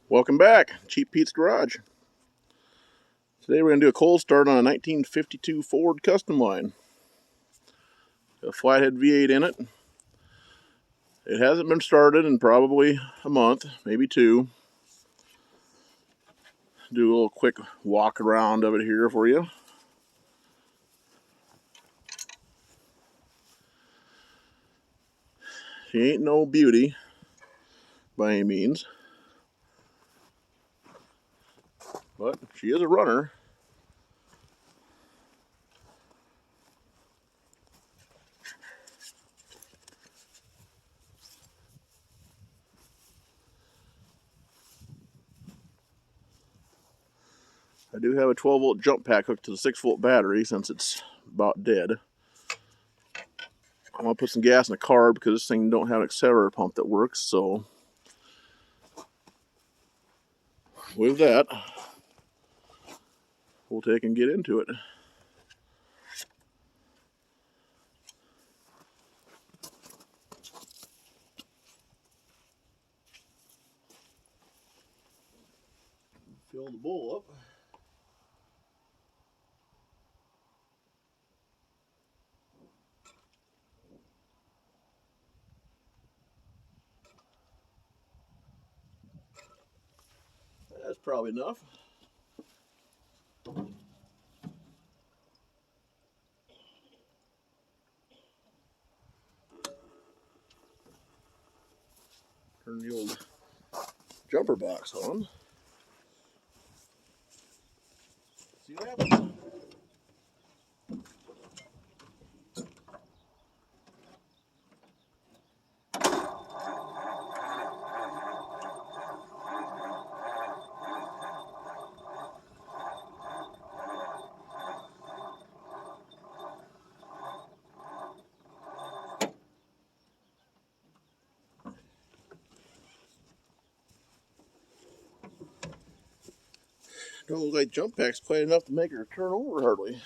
Welcome back, Cheap Pete's Garage. Today we're going to do a cold start on a 1952 Ford Customline. A flathead V8 in it. It hasn't been started in probably a month, maybe two. Do a little quick walk around of it here for you. She ain't no beauty by any means, but she is a runner. I do have a 12-volt jump pack hooked to the 6-volt battery since it's about dead. I'm going to put some gas in the carb because this thing don't have an accelerator pump that works, so with that, we'll take and get into it. Fill the bowl up. That's probably enough. Turn the old jumper box on. See what happens. Don't look like jump pack's quite enough to make her turn over hardly.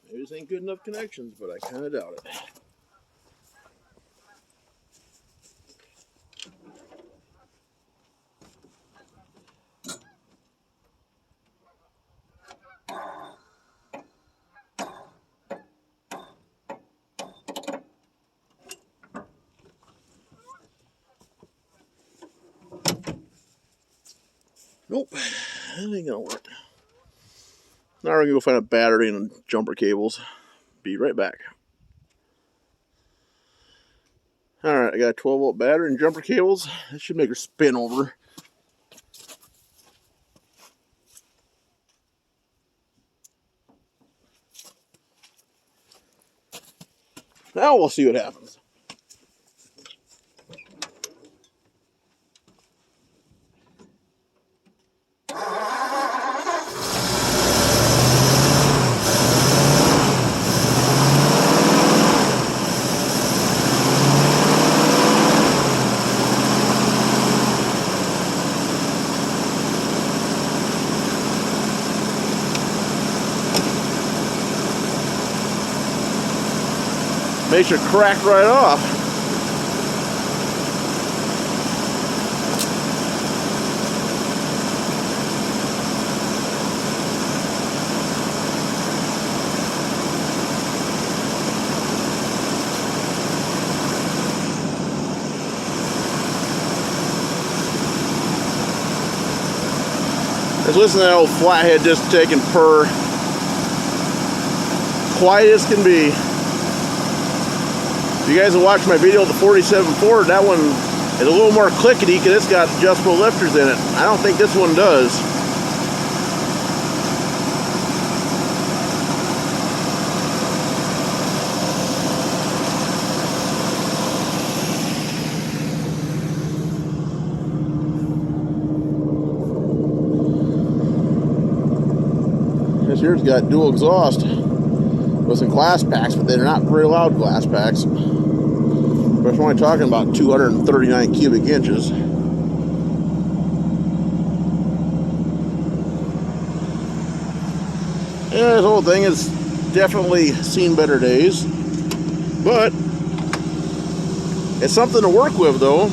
Maybe this ain't good enough connections, but I kind of doubt it. Nope, that ain't gonna work. Now we're gonna go find a battery and jumper cables. Be right back. Alright, I got a 12-volt battery and jumper cables. That should make her spin over. Now we'll see what happens. Makes her crack right off. Let's listen to that old flathead just taking purr. Quiet as can be. If you guys have watched my video of the 47 Ford, that one is a little more clickety because it's got adjustable lifters in it. I don't think this one does. This here's got dual exhaust. with some glass packs, but they're not very loud glass packs. But I'm only talking about 239 cubic inches. Yeah, this whole thing has definitely seen better days, but it's something to work with, though.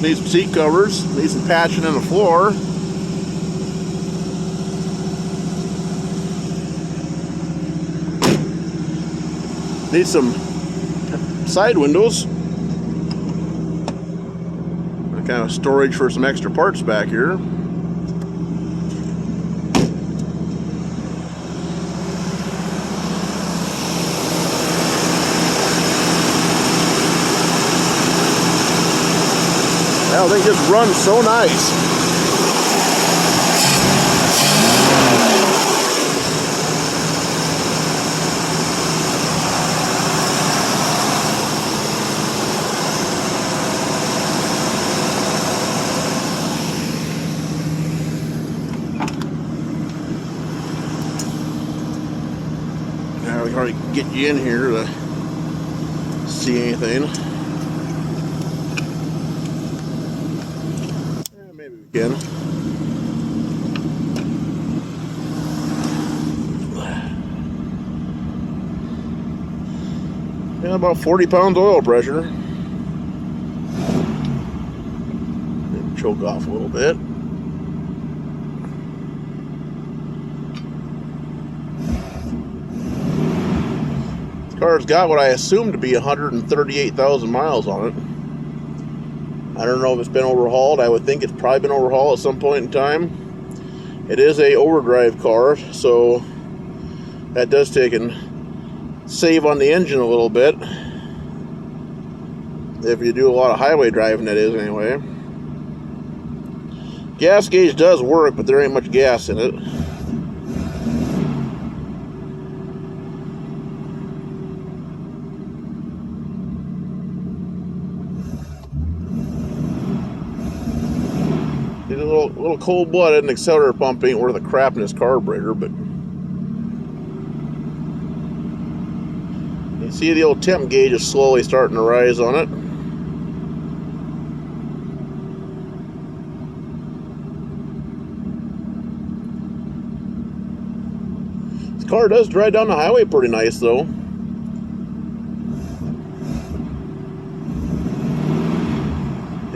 Needs some seat covers, needs some patching in the floor. Needs some side windows. Kind of storage for some extra parts back here. Well, they just run so nice. Now we can already get you in here to see anything. Maybe we can. Yeah, about 40 pounds oil pressure. Choke off a little bit. This car's got what I assume to be 138,000 miles on it. I don't know if it's been overhauled. I would think it's probably been overhauled at some point in time. It is a overdrive car, so that does take and save on the engine a little bit. If you do a lot of highway driving, that is anyway. Gas gauge does work, but there ain't much gas in it. A little cold-blooded, and accelerator pump ain't worth a crap in this carburetor, but you see the old temp gauge is slowly starting to rise on it. This car does drive down the highway pretty nice, though.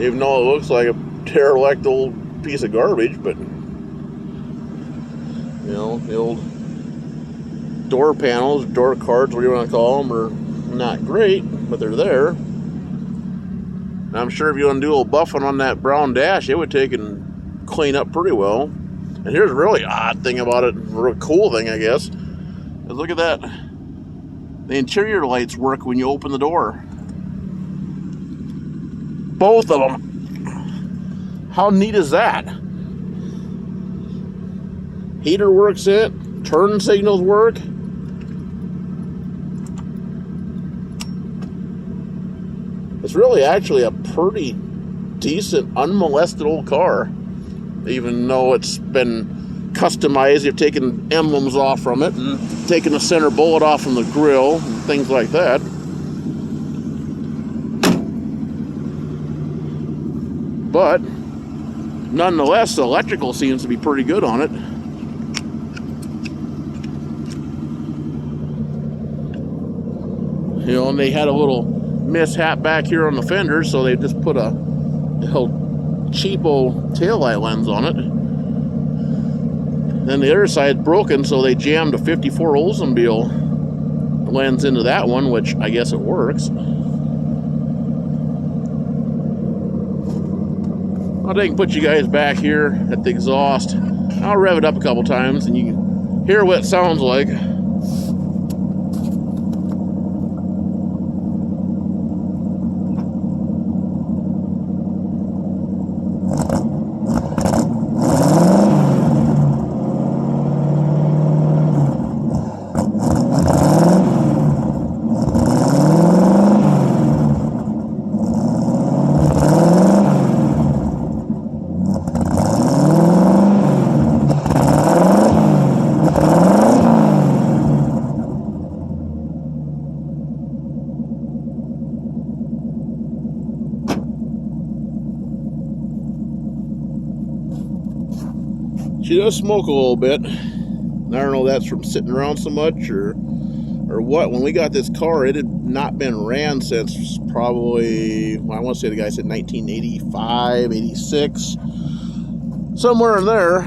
Even though it looks like a derelict old piece of garbage, but you know, the old door panels, door cards, whatever you want to call them, are not great, but they're there. And I'm sure if you want to do a little buffing on that brown dash, it would take and clean up pretty well. And here's a really odd thing about it, a real cool thing, I guess, is look at that. The interior lights work when you open the door. Both of them. How neat is that? Heater works it, turn signals work. It's really actually a pretty decent, unmolested old car. Even though it's been customized, you've taken emblems off from it and taken the center bullet off from the grill and things like that. But nonetheless, the electrical seems to be pretty good on it. You know, and they had a little mishap back here on the fenders, so they just put a little cheapo taillight lens on it. Then the other side's broken, so they jammed a 54 Oldsmobile lens into that one, which I guess it works. I'll take and put you guys back here at the exhaust. I'll rev it up a couple times and you can hear what it sounds like. She does smoke a little bit. I don't know if that's from sitting around so much or what. When we got this car, it had not been ran since probably, well, I want to say the guy said 1985, 86, somewhere in there.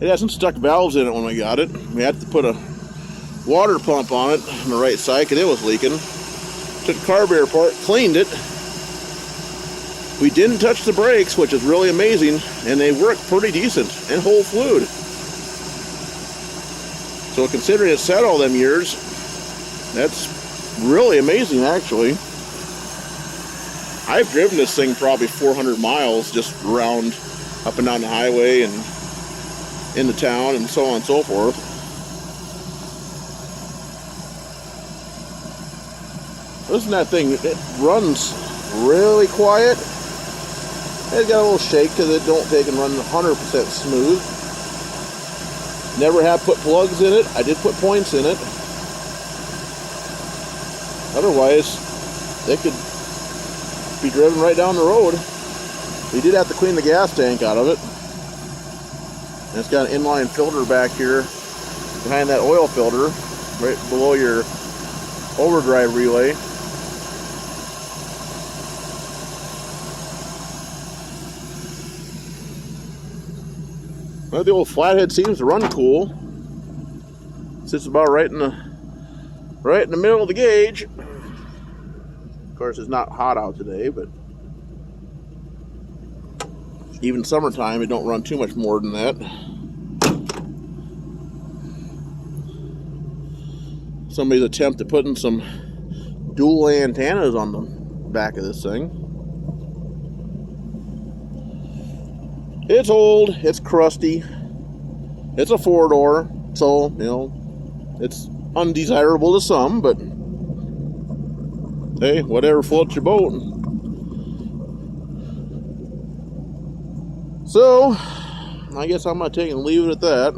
It had some stuck valves in it when we got it. We had to put a water pump on it on the right side because it was leaking. Took the carburetor apart, cleaned it. We didn't touch the brakes, which is really amazing, and they work pretty decent and hold fluid. So considering it sat all them years, that's really amazing actually. I've driven this thing probably 400 miles just around up and down the highway and into town and so on and so forth. Listen to that thing, it runs really quiet. It's got a little shake because it don't take and run 100% smooth. Never have put plugs in it. I did put points in it. Otherwise, it could be driven right down the road. We did have to clean the gas tank out of it. And it's got an inline filter back here behind that oil filter, right below your overdrive relay. Well, the old flathead seems to run cool. Sits about right in the middle of the gauge. Of course, it's not hot out today, but even summertime, it don't run too much more than that. Somebody's attempt at putting some dual antennas on the back of this thing. It's old, it's crusty, it's a four-door, so, you know, it's undesirable to some, but hey, whatever floats your boat. So, I guess I'm going to take and leave it at that.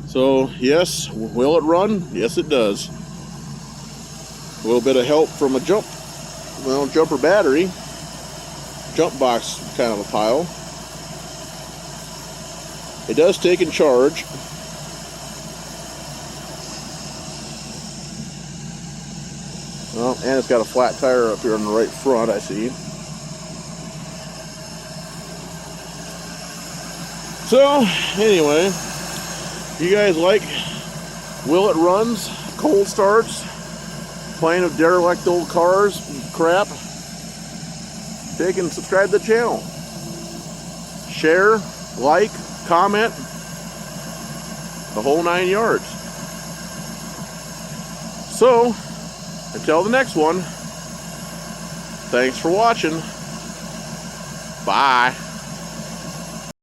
So, yes, will it run? Yes, it does. A little bit of help from a jumper battery. Jump box kind of a pile. It does take and charge. Well, and it's got a flat tire up here on the right front, I see. So, anyway, you guys like Will It Runs, cold starts, playing with derelict old cars, crap? Take and subscribe to the channel. Share, like, comment, the whole 9 yards. So, until the next one, thanks for watching. Bye.